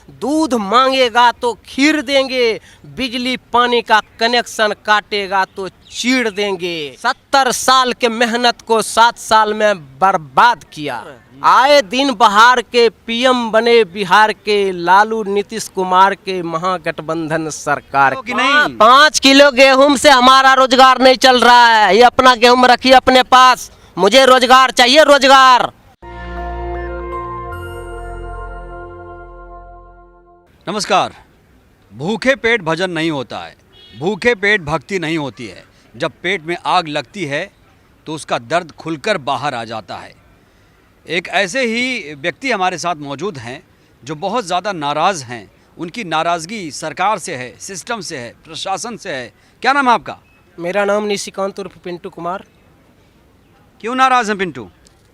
दूध मांगेगा तो खीर देंगे, बिजली पानी का कनेक्शन काटेगा तो चीड़ देंगे। 70 साल के मेहनत को 7 साल में बर्बाद किया। आए दिन बहार के पीएम बने बिहार के लालू नीतीश कुमार के महागठबंधन सरकार की नहीं। 5 किलो गेहूं से हमारा रोजगार नहीं चल रहा है। ये अपना गेहूं रखिए अपने पास, मुझे रोजगार चाहिए, रोजगार। नमस्कार। भूखे पेट भजन नहीं होता है, भूखे पेट भक्ति नहीं होती है। जब पेट में आग लगती है तो उसका दर्द खुलकर बाहर आ जाता है। एक ऐसे ही व्यक्ति हमारे साथ मौजूद हैं जो बहुत ज़्यादा नाराज़ हैं। उनकी नाराज़गी सरकार से है, सिस्टम से है, प्रशासन से है। क्या नाम है आपका? मेरा नाम निशिकांत उर्फ पिंटू कुमार। क्यों नाराज़ हैं पिंटू?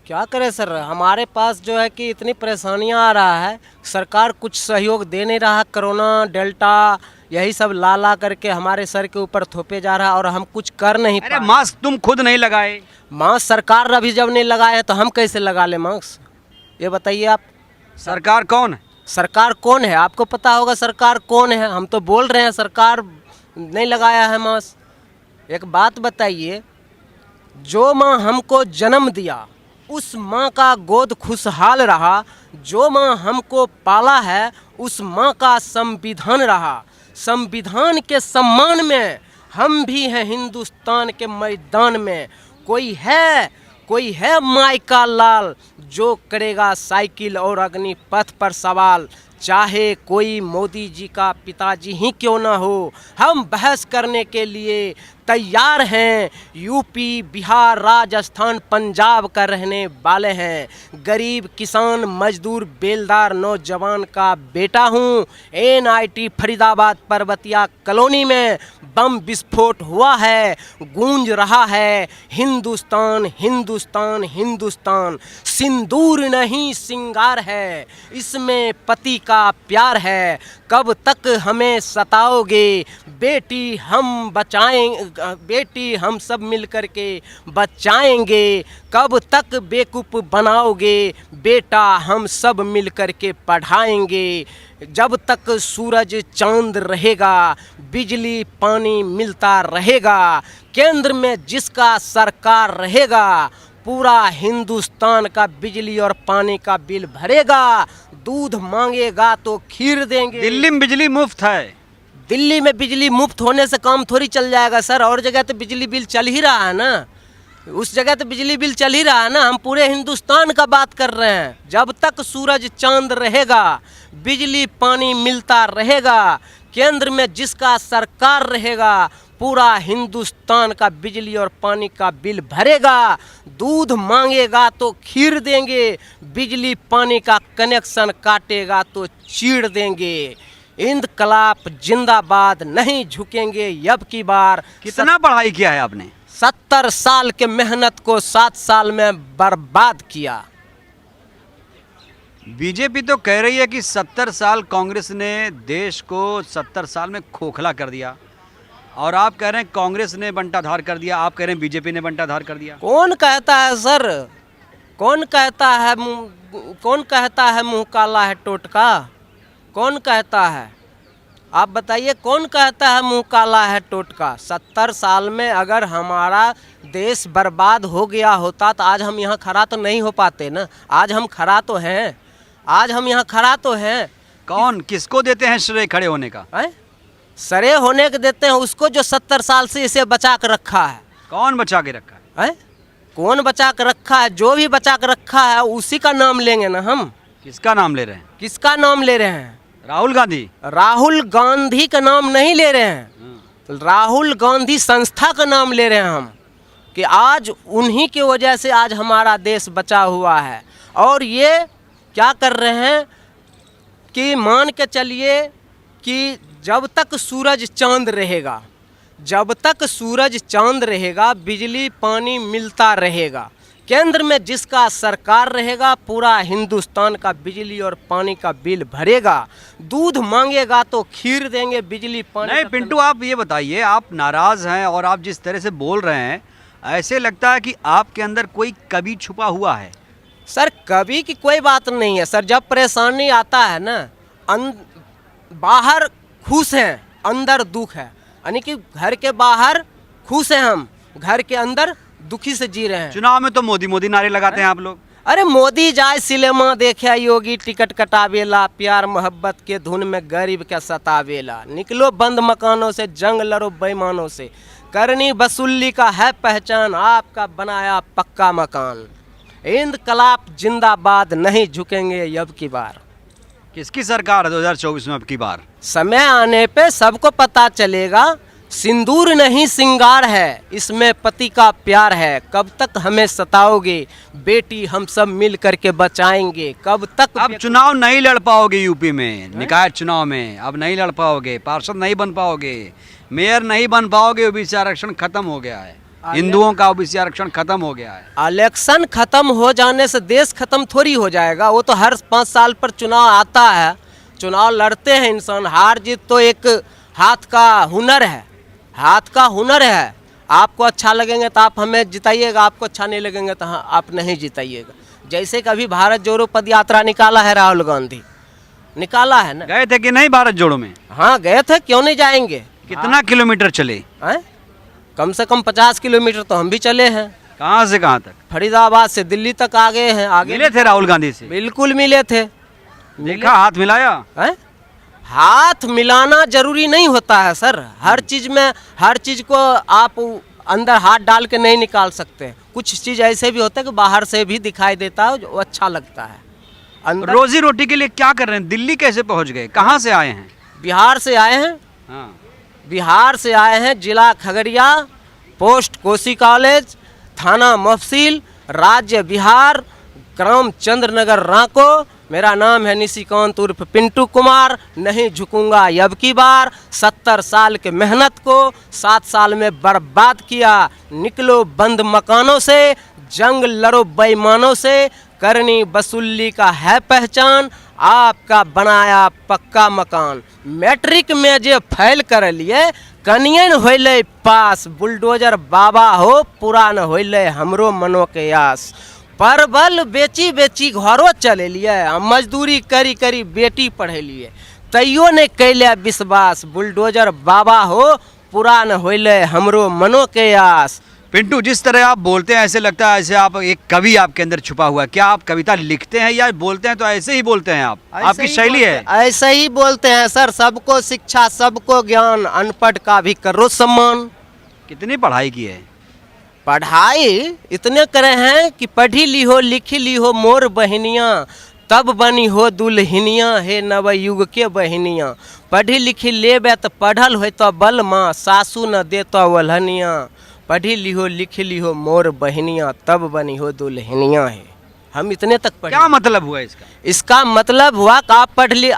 क्या करें सर, हमारे पास जो है कि इतनी परेशानियां आ रहा है, सरकार कुछ सहयोग दे नहीं रहा। कोरोना, डेल्टा, यही सब ला करके हमारे सर के ऊपर थोपे जा रहा है और हम कुछ कर नहीं पा। अरे मास्क तुम खुद नहीं लगाए? मास्क सरकार अभी जब नहीं लगाए हैं तो हम कैसे लगा ले मास्क, ये बताइए आप। सरकार कौन है? सरकार कौन है आपको पता होगा, सरकार कौन है। हम तो बोल रहे हैं सरकार नहीं लगाया है मास्क। एक बात बताइए, जो माँ हमको जन्म दिया उस माँ का गोद खुशहाल रहा, जो माँ हमको पाला है उस माँ का संविधान रहा। संविधान के सम्मान में हम भी हैं हिंदुस्तान के मैदान में। कोई है माई का लाल जो करेगा साइकिल और अग्निपथ पर सवाल। चाहे कोई मोदी जी का पिताजी ही क्यों ना हो, हम बहस करने के लिए तैयार हैं। यूपी, बिहार, राजस्थान, पंजाब का रहने वाले हैं। गरीब किसान मजदूर बेलदार नौजवान का बेटा हूँ। NIT फरीदाबाद पर्वतिया कॉलोनी में बम विस्फोट हुआ है, गूंज रहा है हिंदुस्तान हिंदुस्तान हिंदुस्तान। सिंदूर नहीं सिंगार है, इसमें पति का प्यार है। कब तक हमें सताओगे बेटी, हम बचाएंगे बेटी, हम सब मिल कर के बचाएंगे। कब तक बेवकूफ़ बनाओगे बेटा, हम सब मिल कर के पढ़ाएंगे। जब तक सूरज चांद रहेगा, बिजली पानी मिलता रहेगा। केंद्र में जिसका सरकार रहेगा, पूरा हिंदुस्तान का बिजली और पानी का बिल भरेगा। दूध मांगेगा तो खीर देंगे। दिल्ली में बिजली मुफ्त है। दिल्ली में बिजली मुफ्त होने से काम थोड़ी चल जाएगा सर, और जगह तो बिजली बिल चल ही रहा है ना, उस जगह तो बिजली बिल चल ही रहा है ना। हम पूरे हिंदुस्तान का बात कर रहे हैं। जब तक सूरज चांद रहेगा, बिजली पानी मिलता रहेगा, केंद्र में जिसका सरकार रहेगा, पूरा हिंदुस्तान का बिजली और पानी का बिल भरेगा। दूध मांगेगा तो खीर देंगे, बिजली पानी का कनेक्शन काटेगा तो चीड़ देंगे। इंकलाब जिंदाबाद, नहीं झुकेंगे अब की बार। कितना पढ़ाई किया है आपने? 70 साल के मेहनत को 7 साल में बर्बाद किया। बीजेपी तो कह रही है कि 70 साल कांग्रेस ने देश को 70 साल में खोखला कर दिया, और आप कह रहे हैं कांग्रेस ने बंटाधार कर दिया, आप कह रहे हैं बीजेपी ने बंटाधार कर दिया। कौन कहता है सर, कौन कहता है मुंह काला है टोटका? कौन कहता है, आप बताइए कौन कहता है मुंह काला है टोटका? 70 साल में अगर हमारा देश बर्बाद हो गया होता तो आज हम यहाँ खड़ा तो नहीं हो पाते ना। आज हम खड़ा तो हैं, आज हम यहाँ खड़ा तो हैं। कौन किसको देते हैं श्रेय खड़े होने का? श्रेय होने के देते हैं उसको जो 70 साल से इसे बचा कर रखा है। कौन बचा के रखा है? कौन बचा कर रखा है? जो भी बचा कर रखा है उसी का नाम लेंगे ना हम। किसका नाम ले रहे हैं? किसका नाम ले रहे हैं? राहुल गांधी। राहुल गांधी का नाम नहीं ले रहे हैं, राहुल गांधी संस्था का नाम ले रहे हैं हम, कि आज उन्हीं की वजह से आज हमारा देश बचा हुआ है। और ये क्या कर रहे हैं कि मान के चलिए कि जब तक सूरज चांद रहेगा, जब तक सूरज चांद रहेगा, बिजली पानी मिलता रहेगा। केंद्र में जिसका सरकार रहेगा, पूरा हिंदुस्तान का बिजली और पानी का बिल भरेगा। दूध मांगेगा तो खीर देंगे, बिजली पानी। नहीं पिंटू, आप ये बताइए, आप नाराज़ हैं और आप जिस तरह से बोल रहे हैं, ऐसे लगता है कि आपके अंदर कोई कभी छुपा हुआ है। सर कभी की कोई बात नहीं है सर। जब परेशानी आता है ना, बाहर खुश हैं, अंदर दुख है। यानी कि घर के बाहर खुश हैं हम, घर के अंदर दुखी से जी रहे हैं। चुनाव में तो मोदी मोदी नारे लगाते हैं आप लोग। अरे मोदी जाए सिनेमा देखे, योगी टिकट कटावेला, प्यार मोहब्बत के धुन में गरीब के सतावेला, निकलो बंद मकानों से, जंग लड़ो बेईमानों से, करनी वसूली का है पहचान, आपका बनाया पक्का मकान, इंकलाब जिंदाबाद, नहीं झुकेंगे अब की बार। किसकी सरकार है 2024 में अब की बार? समय आने पे सबको पता चलेगा। सिंदूर नहीं सिंगार है, इसमें पति का प्यार है, कब तक हमें सताओगे बेटी, हम सब मिल करके बचाएंगे, कब तक। अब चुनाव नहीं लड़ पाओगे यूपी में, निकाय चुनाव में अब नहीं लड़ पाओगे, पार्षद नहीं बन पाओगे, मेयर नहीं बन पाओगे, ओबीसी आरक्षण खत्म हो गया है, हिंदुओं का ओबीसी आरक्षण खत्म हो गया है। इलेक्शन खत्म हो जाने से देश खत्म थोड़ी हो जाएगा। वो तो हर 5 साल पर चुनाव आता है, चुनाव लड़ते हैं इंसान, हार जीत तो एक हाथ का हुनर है, हाथ का हुनर है। आपको अच्छा लगेंगे तो आप हमें जिताइएगा, आपको अच्छा नहीं लगेंगे तो हाँ आप नहीं जिताइएगा। जैसे कभी भारत जोड़ो पद यात्रा निकाला है राहुल गांधी, निकाला है ना। गए थे कि नहीं भारत जोड़ो में? हाँ गए थे, क्यों नहीं जाएंगे। कितना किलोमीटर चले? हैं? कम से कम 50 किलोमीटर तो हम भी चले हैं। कहाँ से कहाँ तक? फरीदाबाद से दिल्ली तक आ गए हैं। आगे मिले थे राहुल गांधी से? बिल्कुल मिले थे। देखा, हाथ मिलाया? हैं? हाथ मिलाना जरूरी नहीं होता है सर, हर चीज में, हर चीज को आप अंदर हाथ डाल के नहीं निकाल सकते। कुछ चीज ऐसे भी होता है कि बाहर से भी दिखाई देता है जो अच्छा लगता है। अंदर रोजी रोटी के लिए क्या कर रहे हैं? दिल्ली कैसे पहुंच गए? कहाँ से आए हैं? बिहार से आए हैं। हाँ, बिहार से आए हैं, जिला खगड़िया, पोस्ट कोसी कॉलेज, थाना मफसिल, राज्य बिहार, ग्राम चंद्रनगर रांको। मेरा नाम है निशिकांत उर्फ पिंटू कुमार, नहीं झुकूंगा अब की बार। 70 साल के मेहनत को 7 साल में बर्बाद किया, निकलो बंद मकानों से, जंग लड़ो बेईमानों से, करनी वसूली का है पहचान, आपका बनाया पक्का मकान। मैट्रिक में जे फैल कर लिए, कनियन होइले पास, बुलडोजर बाबा हो, पुरान होइले हमरो मनो के आस। परवल बेची बेची घरों चले लिए, मजदूरी करी करी बेटी पढ़े लिए, तैयो ने कैले विश्वास, बुलडोजर बाबा हो, पुरान होइले हमरो मनो के आस। पिंटू, जिस तरह आप बोलते हैं ऐसे लगता है ऐसे आप एक कवि आपके अंदर छुपा हुआ है। क्या आप कविता लिखते हैं या बोलते हैं तो ऐसे ही बोलते हैं आप? आपकी शैली है ऐसे ही बोलते हैं सर। सबको शिक्षा, सबको ज्ञान, अनपढ़ का भी करो सम्मान। कितनी पढ़ाई की है? पढ़ाई इतने करे हैं कि पढ़ी ली हो, लिखी ली हो मोर बहनियाँ, तब बनी हो दुल्हनियाँ, हे नवयुग के बहनियाँ। पढ़ी लिखी लेबे तो पढ़ल हो तो बल माँ, सासू न दे तो वल्हनियाँ। पढ़ी ली हो, लिखी ली हो मोर बहनियाँ, तब बनी हो दुल्हनियाँ है। हम इतने तक पढ़े। क्या मतलब हुआ इसका? इसका मतलब हुआ कि आप पढ़ ली,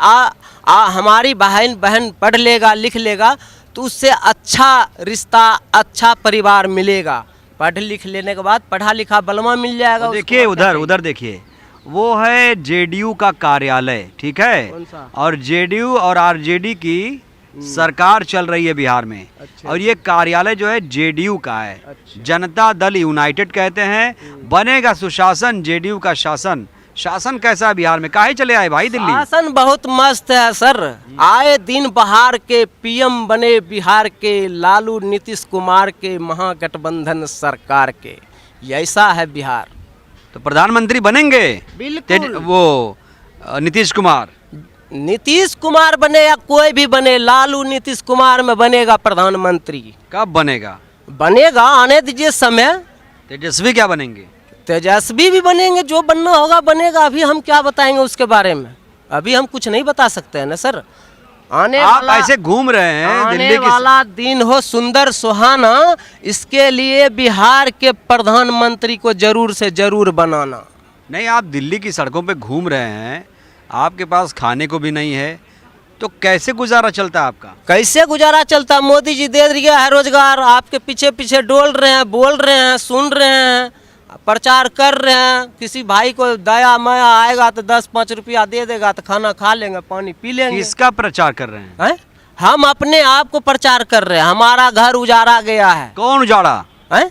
हमारी बहन पढ़ लेगा, लिख लेगा तो उससे अच्छा रिश्ता, अच्छा परिवार मिलेगा। पढ़ लिख लेने के बाद पढ़ा लिखा बलमा मिल जाएगा। देखिए उधर देखिए, वो है जेडीयू का कार्यालय, ठीक है? कौन सा? और जेडीयू और आरजेडी की सरकार चल रही है बिहार में। अच्छा। और ये कार्यालय जो है जेडीयू का है। अच्छा। जनता दल यूनाइटेड कहते हैं। बनेगा सुशासन, जेडीयू का शासन। शासन कैसा है बिहार में? काहे चले आए भाई दिल्ली? शासन बहुत मस्त है सर। आए दिन बहार के पीएम बने बिहार के, लालू नीतीश कुमार के महागठबंधन सरकार के। ऐसा है बिहार। तो प्रधानमंत्री बनेंगे बिल्कुल। वो नीतीश कुमार? नीतीश कुमार बने या कोई भी बने, लालू नीतीश कुमार में बनेगा प्रधानमंत्री। कब बनेगा? बनेगा, आने दीजिए समय। तेजस्वी क्या बनेंगे? तेजस्वी भी बनेंगे, जो बनना होगा बनेगा। अभी हम क्या बताएंगे उसके बारे में, अभी हम कुछ नहीं बता सकते हैं ना सर। आने आप वाला, ऐसे घूम रहे हैं आने दिल्ली की। वाला दिन हो सुंदर सुहाना, इसके लिए बिहार के प्रधानमंत्री को जरूर से जरूर बनाना। नहीं, आप दिल्ली की सड़कों पे घूम रहे हैं, आपके पास खाने को भी नहीं है, तो कैसे गुजारा चलता है आपका? कैसे गुजारा चलता? मोदी जी दे दिया है रोजगार, आपके पीछे पीछे डोल रहे हैं, बोल रहे हैं, सुन रहे हैं, प्रचार कर रहे हैं। किसी भाई को दया माया आएगा तो 10-5 रुपया दे देगा तो खाना खा लेंगे, पानी पी लेंगे। किसका प्रचार कर रहे हैं? हैं? हम अपने आप को प्रचार कर रहे हैं। हमारा घर उजाड़ा गया है। कौन उजाड़ा? हैं?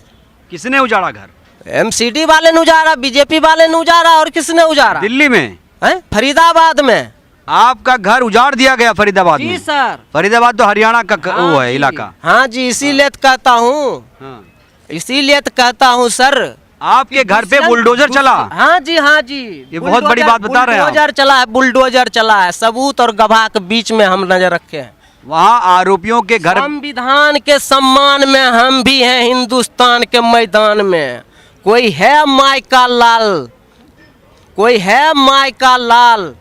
किसने उजाड़ा घर? एमसीडी वाले ने उजाड़ा, बीजेपी वाले ने उजाड़ा, और किसने उजाड़ा? दिल्ली में? हैं? फरीदाबाद में। आपका घर उजाड़ दिया गया फरीदाबाद जी में। सर। फरीदाबाद तो हरियाणा का वो हाँ है जी, इलाका। हाँ जी, इसीलिए तो कहता हूँ, हाँ। इसीलिए तो कहता हूँ सर। आपके घर पे बुलडोजर चला? हाँ जी, हाँ जी, ये बहुत बड़ी बात बता रहे हैं आप। बुलडोजर चला है, बुलडोजर चला है। सबूत और गवाह के बीच में हम नजर रखे हैं। वहाँ आरोपियों के घर संविधान के सम्मान में हम भी हैं हिंदुस्तान के मैदान में। कोई है माई का लाल, कोई है माई का लाल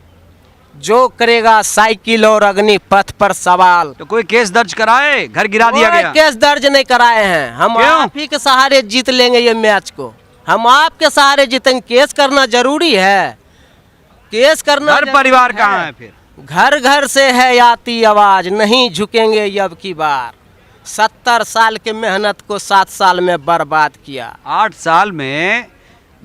जो करेगा साइकिल और अग्नि पथ पर सवाल। तो कोई केस दर्ज कराए? घर गिरा दिया कोई गया। केस दर्ज नहीं कराए हैं। हम क्यों? आप ही के सहारे जीत लेंगे ये मैच को। हम आपके सहारे जीतेंगे। केस करना जरूरी है, केस करना घर जरूरी परिवार कहाँ है फिर? घर घर से है आती आवाज, नहीं झुकेंगे अब की बार। 70 साल के मेहनत को 7 साल में बर्बाद किया। 8 साल में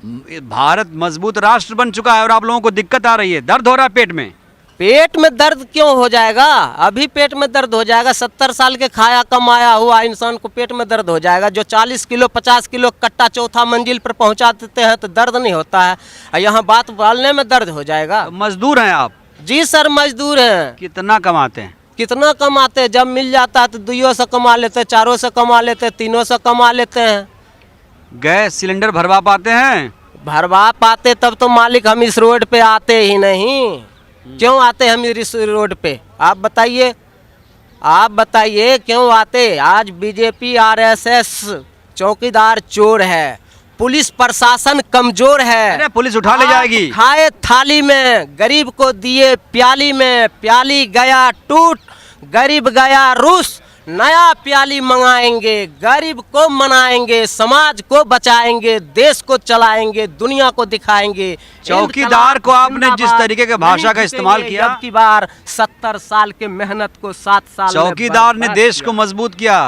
भारत मजबूत राष्ट्र बन चुका है और आप लोगों को दिक्कत आ रही है, दर्द हो रहा है पेट में। पेट में दर्द क्यों हो जाएगा? अभी पेट में दर्द हो जाएगा। 70 साल के खाया कमाया हुआ इंसान को पेट में दर्द हो जाएगा। जो 40 किलो 50 किलो कट्टा चौथा मंजिल पर पहुंचा देते हैं तो दर्द नहीं होता है, यहाँ बात बोलने में दर्द हो जाएगा। तो मजदूर हैं आप? जी सर, मजदूर हैं। कितना कमाते हैं? कितना कमाते हैं? जब मिल जाता है तो 2 से कमा लेते, 4 से कमा लेते, 3 से कमा लेते हैं। गैस सिलेंडर भरवा पाते हैं? भरवा पाते तब तो मालिक हम इस रोड पे आते ही नहीं। क्यों आते हम इस रोड पे? आप बताइए, आप बताइए क्यों आते? आज बीजेपी आरएसएस चौकीदार चोर है, पुलिस प्रशासन कमजोर है। अरे पुलिस उठा ले जाएगी। खाए थाली में, गरीब को दिए प्याली में, प्याली गया टूट, गरीब गया रूस। नया प्याली मंगाएंगे, गरीब को मनाएंगे, समाज को बचाएंगे, देश को चलाएंगे, दुनिया को दिखाएंगे। चौकीदार को आपने जिस तरीके के भाषा का इस्तेमाल किया, अब की बार 70 साल के मेहनत को 7 साल चौकीदार ने देश को मजबूत किया,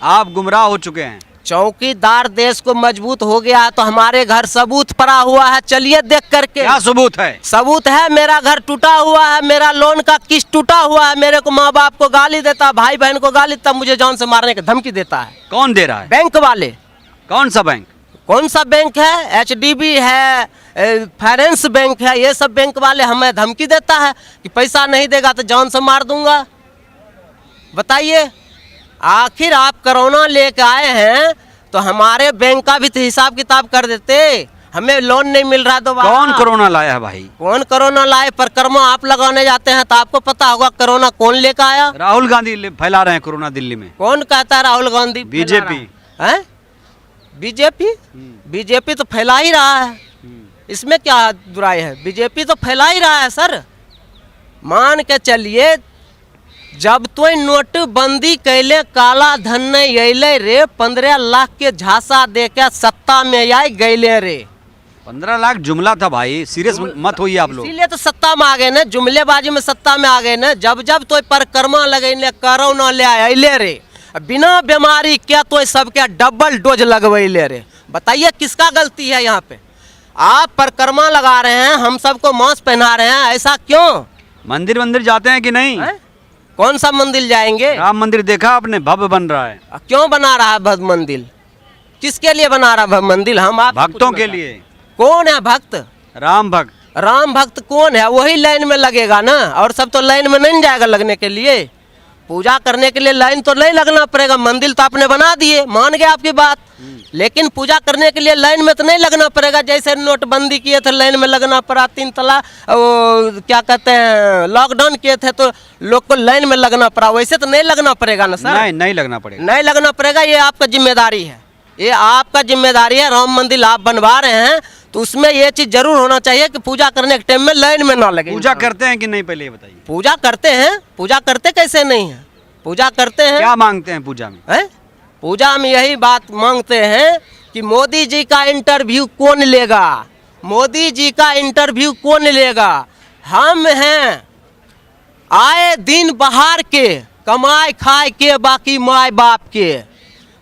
आप गुमराह हो चुके हैं। चौकीदार देश को मजबूत हो गया है तो हमारे घर सबूत पड़ा हुआ है, चलिए देख करके। क्या सबूत है? सबूत है, मेरा घर टूटा हुआ है, मेरा लोन का किस्त टूटा हुआ है, मेरे को माँ बाप को गाली देता, भाई बहन को गाली, तब मुझे जान से मारने की धमकी देता है। कौन दे रहा है? बैंक वाले। कौन सा बैंक? कौन सा बैंक है? HDB है, फाइनेंस बैंक है, ये सब बैंक वाले हमें धमकी देता है कि पैसा नहीं देगा तो जान से मार दूंगा। बताइए, आखिर आप कोरोना लेके आए हैं तो हमारे बैंक का भी तो हिसाब किताब कर देते। हमें लोन नहीं मिल रहा दोबारा। कौन कोरोना लाया है भाई? कौन कोरोना लाए? परिक्रमा आप लगाने जाते हैं तो आपको पता होगा कोरोना कौन लेकर आया। राहुल गांधी फैला रहे हैं कोरोना दिल्ली में। कौन कहता है राहुल गांधी? बीजेपी है। बीजेपी, बीजेपी तो फैला ही रहा है, इसमें क्या बुराई है? बीजेपी तो फैला ही रहा है सर। मान के चलिए, जब तो नोटबंदी कैले काला धन नहीं अले रे, 15 लाख के झांसा दे के सत्ता में आई गैले रे। 15 लाख जुमला था भाई, सीरियस मत होइए आप लोग। इसीलिए तो सत्ता में आ गए ना, जुमलेबाजी में सत्ता में आ गए ना। जब जब तो परिक्रमा लगे कोरोना ले अले रे, बिना बीमारी क्या तो सबके डबल डोज लगवैले रे। बताइए किसका गलती है यहाँ पे? आप परिक्रमा लगा रहे हैं, हम सबको मास्क पहना रहे हैं, ऐसा क्यों? मंदिर मंदिर जाते हैं कि नहीं? कौन सा मंदिर जाएंगे? राम मंदिर देखा आपने? भव्य बन रहा है। क्यों बना रहा है भव्य मंदिर? किसके लिए बना रहा है भव्य मंदिर? हम आप भक्तों के लिए। कौन है भक्त? राम भक्त। राम भक्त कौन है? वही लाइन में लगेगा ना, और सब तो लाइन में नहीं जाएगा लगने के लिए। पूजा करने के लिए लाइन तो नहीं लगना पड़ेगा। मंदिर तो आपने बना दिए, मान गए आपकी बात, लेकिन पूजा करने के लिए लाइन में तो नहीं लगना पड़ेगा। जैसे नोटबंदी किए थे लाइन में लगना पड़ा, 3 तला क्या कहते हैं लॉकडाउन किए थे तो लोग को लाइन में लगना पड़ा, वैसे तो नहीं लगना पड़ेगा ना सर। नहीं लगना पड़ेगा। नहीं लगना पड़ेगा, ये आपका जिम्मेदारी है, ये आपका जिम्मेदारी है। राम मंदिर आप बनवा रहे हैं तो उसमें ये चीज जरूर होना चाहिए कि पूजा करने के टाइम में लाइन में ना लगे। पूजा करते हैं कि नहीं पहले ये बताइए? पूजा करते हैं। पूजा करते कैसे नहीं है? पूजा करते हैं। क्या मांगते हैं पूजा में? है? पूजा में यही बात मांगते हैं कि मोदी जी का इंटरव्यू कौन लेगा, मोदी जी का इंटरव्यू कौन लेगा। हम हैं आए दिन बाहर के, कमाए खाए के बाकी माए बाप के।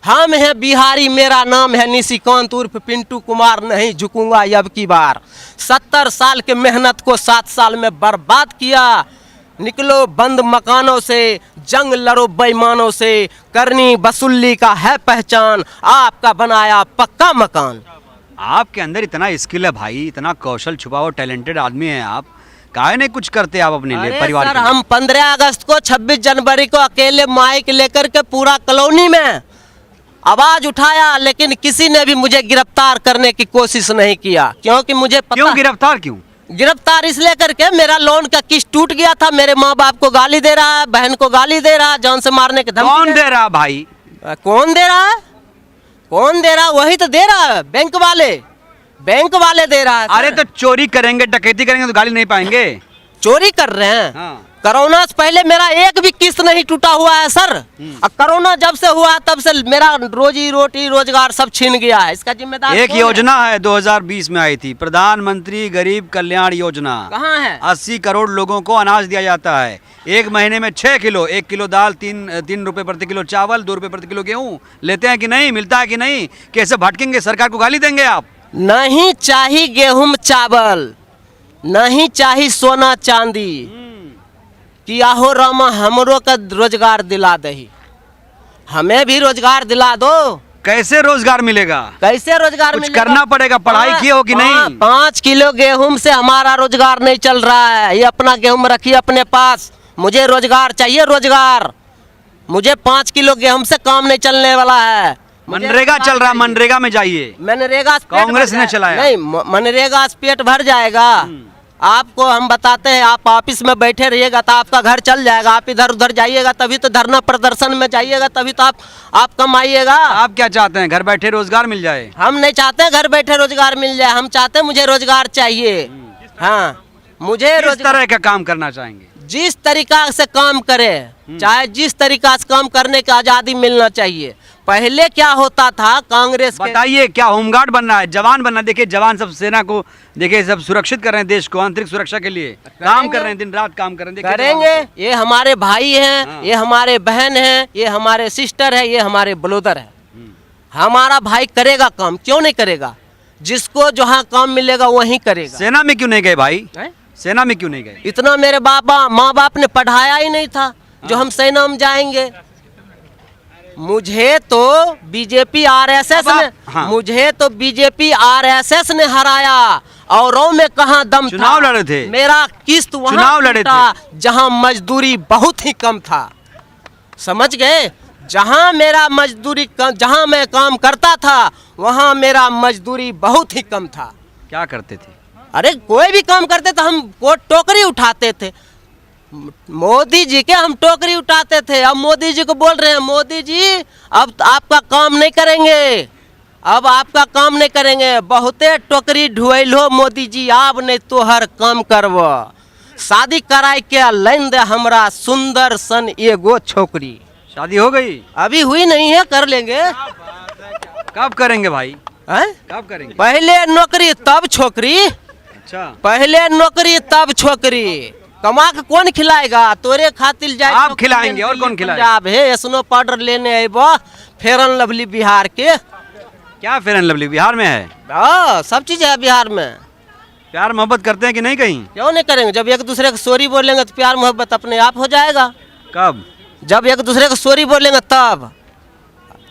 हम हैं बिहारी, मेरा नाम है निशिकांत उर्फ पिंटू कुमार, नहीं झुकूंगा अब की बार। 70 साल के मेहनत को 7 साल में बर्बाद किया। निकलो बंद मकानों से, जंग लड़ो बेईमानों से, करनी वसूली का है पहचान, आपका बनाया पक्का मकान। आपके अंदर इतना स्किल है भाई, इतना कौशल छुपा हुआ टैलेंटेड आदमी है आप, काहे नहीं कुछ करते आप अपने लिए, अरे परिवार सर, के लिए? हम 15 अगस्त को 26 जनवरी को अकेले माइक लेकर के पूरा कॉलोनी में आवाज उठाया, लेकिन किसी ने भी मुझे गिरफ्तार करने की कोशिश नहीं किया, क्योंकि मुझे पता क्यों गिरफ्तार क्यों? गिरफ्तार इसलिए करके मेरा लोन का किस्त टूट गया था, मेरे माँ बाप को गाली दे रहा है, बहन को गाली दे रहा है, जान से मारने की धमकी कौन दे रहा भाई? कौन दे रहा है? कौन दे रहा है? वही तो दे रहा है, बैंक वाले दे रहा है। अरे तो चोरी करेंगे, डकैती करेंगे तो गाली नहीं पाएंगे। चोरी कर रहे हैं। हाँ। कोरोना से पहले मेरा एक भी किस्त नहीं टूटा हुआ है सर, और कोरोना जब से हुआ है तब से मेरा रोजी रोटी रोजगार सब छीन गया है। इसका जिम्मेदार एक कौन है? योजना है 2020 में आई थी, प्रधानमंत्री गरीब कल्याण योजना। कहाँ है? 80 करोड़ लोगों को अनाज दिया जाता है, एक महीने में 6 किलो, 1 किलो दाल, 3 रुपए प्रति किलो चावल, 2 रुपए प्रति किलो गेहूं लेते हैं कि नहीं, मिलता है कि नहीं? कैसे भटकेंगे, सरकार को गाली देंगे आप? नहीं चाहिए गेहूं चावल, नहीं चाहिए सोना चांदी, कि आहो रामा हमरो का रोजगार दिला दही, हमें भी रोजगार दिला दो। कैसे रोजगार मिलेगा? कैसे रोजगार कुछ मिलेगा? करना पड़ेगा, पढ़ाई किए हो कि नहीं? 5 किलो गेहूं से हमारा रोजगार नहीं चल रहा है, ये अपना गेहूं रखिए अपने पास, मुझे रोजगार चाहिए, रोजगार। मुझे 5 किलो गेहूं से काम नहीं चलने वाला है। मनरेगा चल रहा है, मनरेगा में जाइए। मनरेगा से पेट कांग्रेस भर ने जाए- चलाया। नहीं, मनरेगा से पेट भर जाएगा। आपको हम बताते हैं, आप ऑफिस में बैठे रहिएगा तो आपका घर चल जाएगा, आप इधर उधर जाइएगा तभी तो, धरना प्रदर्शन में जाइएगा तभी तो आप कमाइएगा। आप क्या चाहते हैं, घर बैठे रोजगार मिल जाए? हम नहीं चाहते हैं घर बैठे रोजगार मिल जाए, हम चाहते हैं मुझे रोजगार चाहिए। हाँ, मुझे किस तरह का काम करना चाहेंगे? जिस तरीका से काम करे, चाहे जिस तरीका से काम करने की आजादी मिलना चाहिए। पहले क्या होता था, कांग्रेस के बताइए, क्या होमगार्ड बनना है, जवान बनना है? देखिए जवान सब सेना को देखिए सब सुरक्षित कर रहे हैं, देश को आंतरिक सुरक्षा के लिए काम कर रहे हैं, दिन रात काम कर रहे हैं। देखिए करेंगे, जवानों ये हमारे भाई हैं, हाँ। ये हमारे बहन हैं, ये हमारे सिस्टर है, ये हमारे ब्रदर है। हमारा भाई करेगा काम, क्यों नहीं करेगा? जिसको जहाँ काम मिलेगा वहीं को। करेगा। सेना में क्यों नहीं गए भाई? हैं? सेना में क्यों नहीं गए? इतना मेरे माँ बाप ने पढ़ाया ही नहीं था जो हम सेना में जाएंगे। मुझे तो बीजेपी आरएसएस अब आप- ने हाँ। मुझे तो बीजेपी आरएसएस ने हराया, औरों में कहाँ दम चुनाव था? लड़े थे। मेरा किस्त वहाँ चुनाव लड़े टूटा जहाँ मजदूरी बहुत ही कम था, समझ गए? जहाँ मेरा मजदूरी कम, जहाँ मैं काम करता था वहाँ मेरा मजदूरी बहुत ही कम था। क्या करते थे? अरे कोई भी काम करते तो हम वो टोकरी उठाते थे, मोदी जी के हम टोकरी उठाते थे। अब मोदी जी को बोल रहे हैं, मोदी जी अब आपका काम नहीं करेंगे, अब आपका काम नहीं करेंगे, बहुते टोकरी ढुएलो मोदी जी, आप नहीं तो हर काम करब, शादी कराई के लाइन दे हमरा सुंदर सन एगो छोकरी। शादी हो गई? अभी हुई नहीं है, कर लेंगे। कब करेंगे भाई? हैं? कब करेंगे? पहले नौकरी तब छोकरी, अच्छा, पहले नौकरी तब छोकरी। कमा के कौन खिलाएगा? तोरे खातिर जाए आप खिलाएंगे, और कौन खिलाएगा? पंजाब है, स्नो पाउडर लेने अबो, फेयर एंड लवली बिहार के। क्या फेयर एंड लवली बिहार में है? हाँ, सब चीज है बिहार में। प्यार मोहब्बत करते हैं कि नहीं कहीं? क्यों नहीं करेंगे? जब एक दूसरे को सॉरी बोलेंगे तो प्यार मोहब्बत अपने आप हो जाएगा। कब? जब एक दूसरे को सॉरी बोलेंगे तब,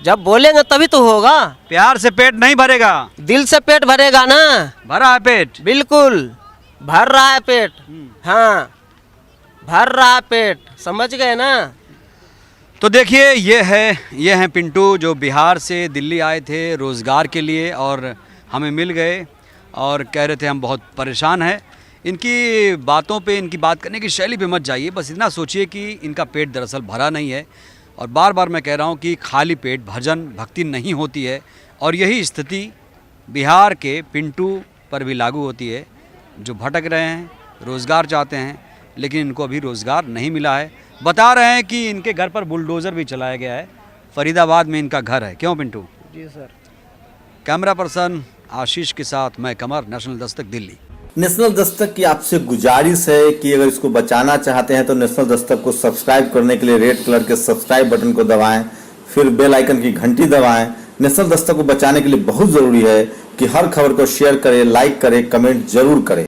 जब बोलेंगे तभी तो होगा। प्यार से पेट नहीं भरेगा, दिल से पेट भरेगा ना। भरा है पेट? बिल्कुल भर रहा है पेट, हाँ भर रहा है पेट, समझ गए ना? तो देखिए ये हैं पिंटू, जो बिहार से दिल्ली आए थे रोज़गार के लिए और हमें मिल गए और कह रहे थे हम बहुत परेशान हैं। इनकी बातों पे, इनकी बात करने की शैली पे मत जाइए, बस इतना सोचिए कि इनका पेट दरअसल भरा नहीं है। और बार बार मैं कह रहा हूँ कि खाली पेट भजन भक्ति नहीं होती है, और यही स्थिति बिहार के पिंटू पर भी लागू होती है, जो भटक रहे हैं, रोज़गार चाहते हैं लेकिन इनको अभी रोज़गार नहीं मिला है। बता रहे हैं कि इनके घर पर बुलडोज़र भी चलाया गया है, फरीदाबाद में इनका घर है। क्यों पिंटू? जी सर। कैमरा पर्सन आशीष के साथ मैं कमर, नेशनल दस्तक दिल्ली। नेशनल दस्तक की आपसे गुजारिश है कि अगर इसको बचाना चाहते हैं तो नेशनल दस्तक को सब्सक्राइब करने के लिए रेड कलर के सब्सक्राइब बटन को दबाएं, फिर बेल आइकन की घंटी दबाएं। नेशनल दस्तक को बचाने के लिए बहुत जरूरी है कि हर खबर को शेयर करें, लाइक करें, कमेंट जरूर करें।